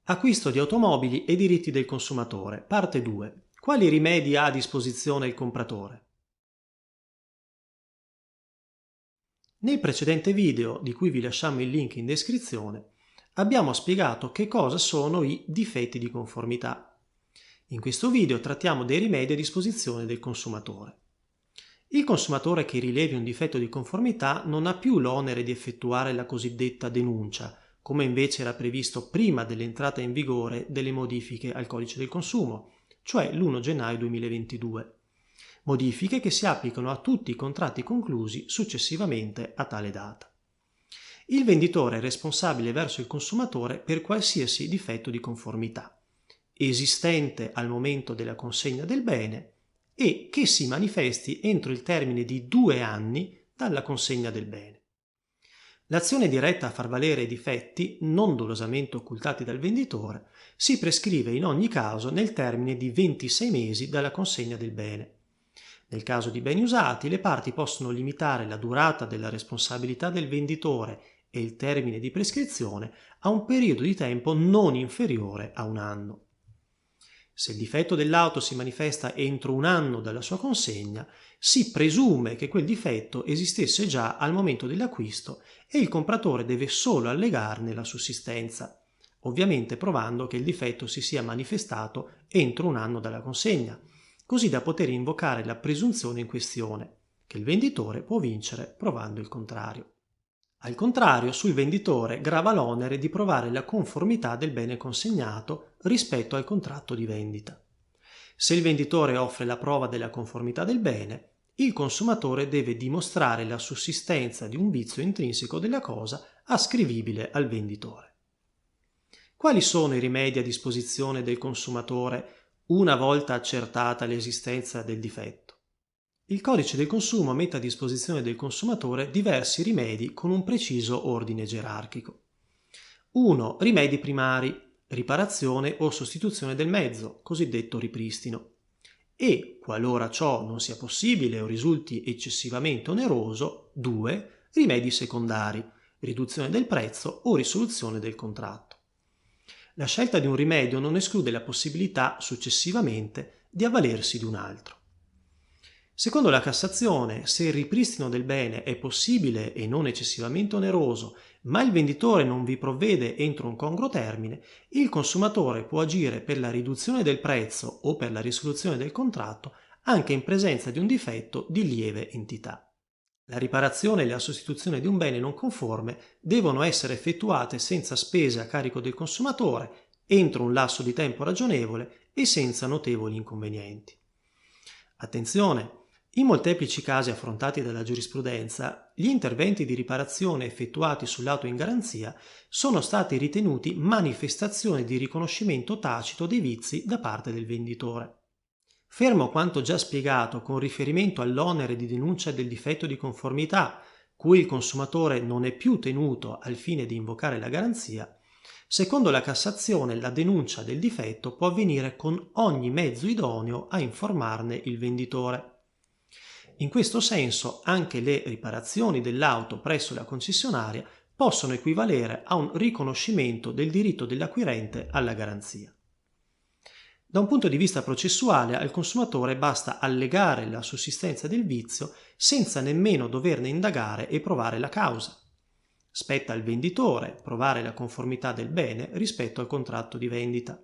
Acquisto di automobili e diritti del consumatore, parte 2. Quali rimedi ha a disposizione il compratore? Nel precedente video, di cui vi lasciamo il link in descrizione, abbiamo spiegato che cosa sono i difetti di conformità. In questo video trattiamo dei rimedi a disposizione del consumatore. Il consumatore che rilevi un difetto di conformità non ha più l'onere di effettuare la cosiddetta denuncia, come invece era previsto prima dell'entrata in vigore delle modifiche al codice del consumo, cioè l'1 gennaio 2022. Modifiche che si applicano a tutti i contratti conclusi successivamente a tale data. Il venditore è responsabile verso il consumatore per qualsiasi difetto di conformità, esistente al momento della consegna del bene e che si manifesti entro il termine di 2 anni dalla consegna del bene. L'azione diretta a far valere i difetti, non dolosamente occultati dal venditore, si prescrive in ogni caso nel termine di 26 mesi dalla consegna del bene. Nel caso di beni usati, le parti possono limitare la durata della responsabilità del venditore e il termine di prescrizione a un periodo di tempo non inferiore a 1 anno. Se il difetto dell'auto si manifesta entro 1 anno dalla sua consegna, si presume che quel difetto esistesse già al momento dell'acquisto e il compratore deve solo allegarne la sussistenza, ovviamente provando che il difetto si sia manifestato entro 1 anno dalla consegna, così da poter invocare la presunzione in questione, che il venditore può vincere provando il contrario. Al contrario, sul venditore grava l'onere di provare la conformità del bene consegnato rispetto al contratto di vendita. Se il venditore offre la prova della conformità del bene, il consumatore deve dimostrare la sussistenza di un vizio intrinseco della cosa ascrivibile al venditore. Quali sono i rimedi a disposizione del consumatore una volta accertata l'esistenza del difetto? Il codice del consumo mette a disposizione del consumatore diversi rimedi con un preciso ordine gerarchico. 1. Rimedi primari, riparazione o sostituzione del mezzo, cosiddetto ripristino. E, qualora ciò non sia possibile o risulti eccessivamente oneroso, 2. Rimedi secondari, riduzione del prezzo o risoluzione del contratto. La scelta di un rimedio non esclude la possibilità, successivamente, di avvalersi di un altro. Secondo la Cassazione, se il ripristino del bene è possibile e non eccessivamente oneroso, ma il venditore non vi provvede entro un congruo termine, il consumatore può agire per la riduzione del prezzo o per la risoluzione del contratto anche in presenza di un difetto di lieve entità. La riparazione e la sostituzione di un bene non conforme devono essere effettuate senza spese a carico del consumatore, entro un lasso di tempo ragionevole e senza notevoli inconvenienti. Attenzione! In molteplici casi affrontati dalla giurisprudenza, gli interventi di riparazione effettuati sull'auto in garanzia sono stati ritenuti manifestazione di riconoscimento tacito dei vizi da parte del venditore. Fermo quanto già spiegato con riferimento all'onere di denuncia del difetto di conformità, cui il consumatore non è più tenuto al fine di invocare la garanzia, secondo la Cassazione la denuncia del difetto può avvenire con ogni mezzo idoneo a informarne il venditore. In questo senso anche le riparazioni dell'auto presso la concessionaria possono equivalere a un riconoscimento del diritto dell'acquirente alla garanzia. Da un punto di vista processuale, al consumatore basta allegare la sussistenza del vizio senza nemmeno doverne indagare e provare la causa. Spetta al venditore provare la conformità del bene rispetto al contratto di vendita.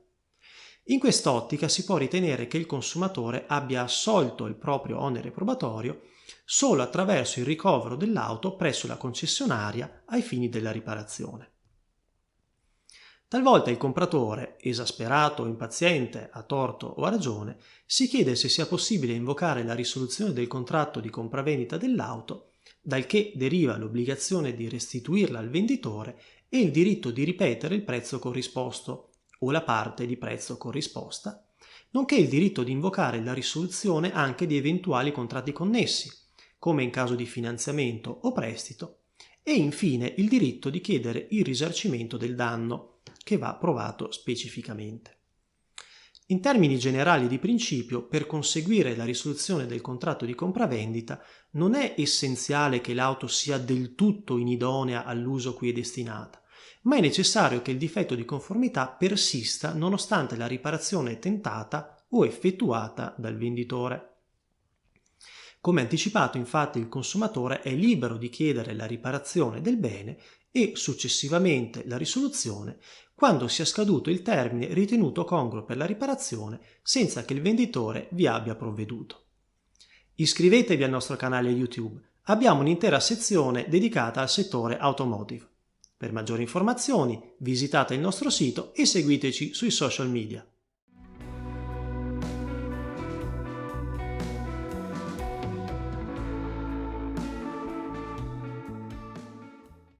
In quest'ottica si può ritenere che il consumatore abbia assolto il proprio onere probatorio solo attraverso il ricovero dell'auto presso la concessionaria ai fini della riparazione. Talvolta il compratore, esasperato o impaziente, a torto o a ragione, si chiede se sia possibile invocare la risoluzione del contratto di compravendita dell'auto, dal che deriva l'obbligazione di restituirla al venditore e il diritto di ripetere il prezzo corrisposto o la parte di prezzo corrisposta, nonché il diritto di invocare la risoluzione anche di eventuali contratti connessi, come in caso di finanziamento o prestito, e infine il diritto di chiedere il risarcimento del danno, che va provato specificamente. In termini generali di principio, per conseguire la risoluzione del contratto di compravendita non è essenziale che l'auto sia del tutto inidonea all'uso cui è destinata, ma è necessario che il difetto di conformità persista nonostante la riparazione tentata o effettuata dal venditore. Come anticipato, infatti, il consumatore è libero di chiedere la riparazione del bene e successivamente la risoluzione quando sia scaduto il termine ritenuto congruo per la riparazione senza che il venditore vi abbia provveduto. Iscrivetevi al nostro canale YouTube, abbiamo un'intera sezione dedicata al settore automotive. Per maggiori informazioni visitate il nostro sito e seguiteci sui social media.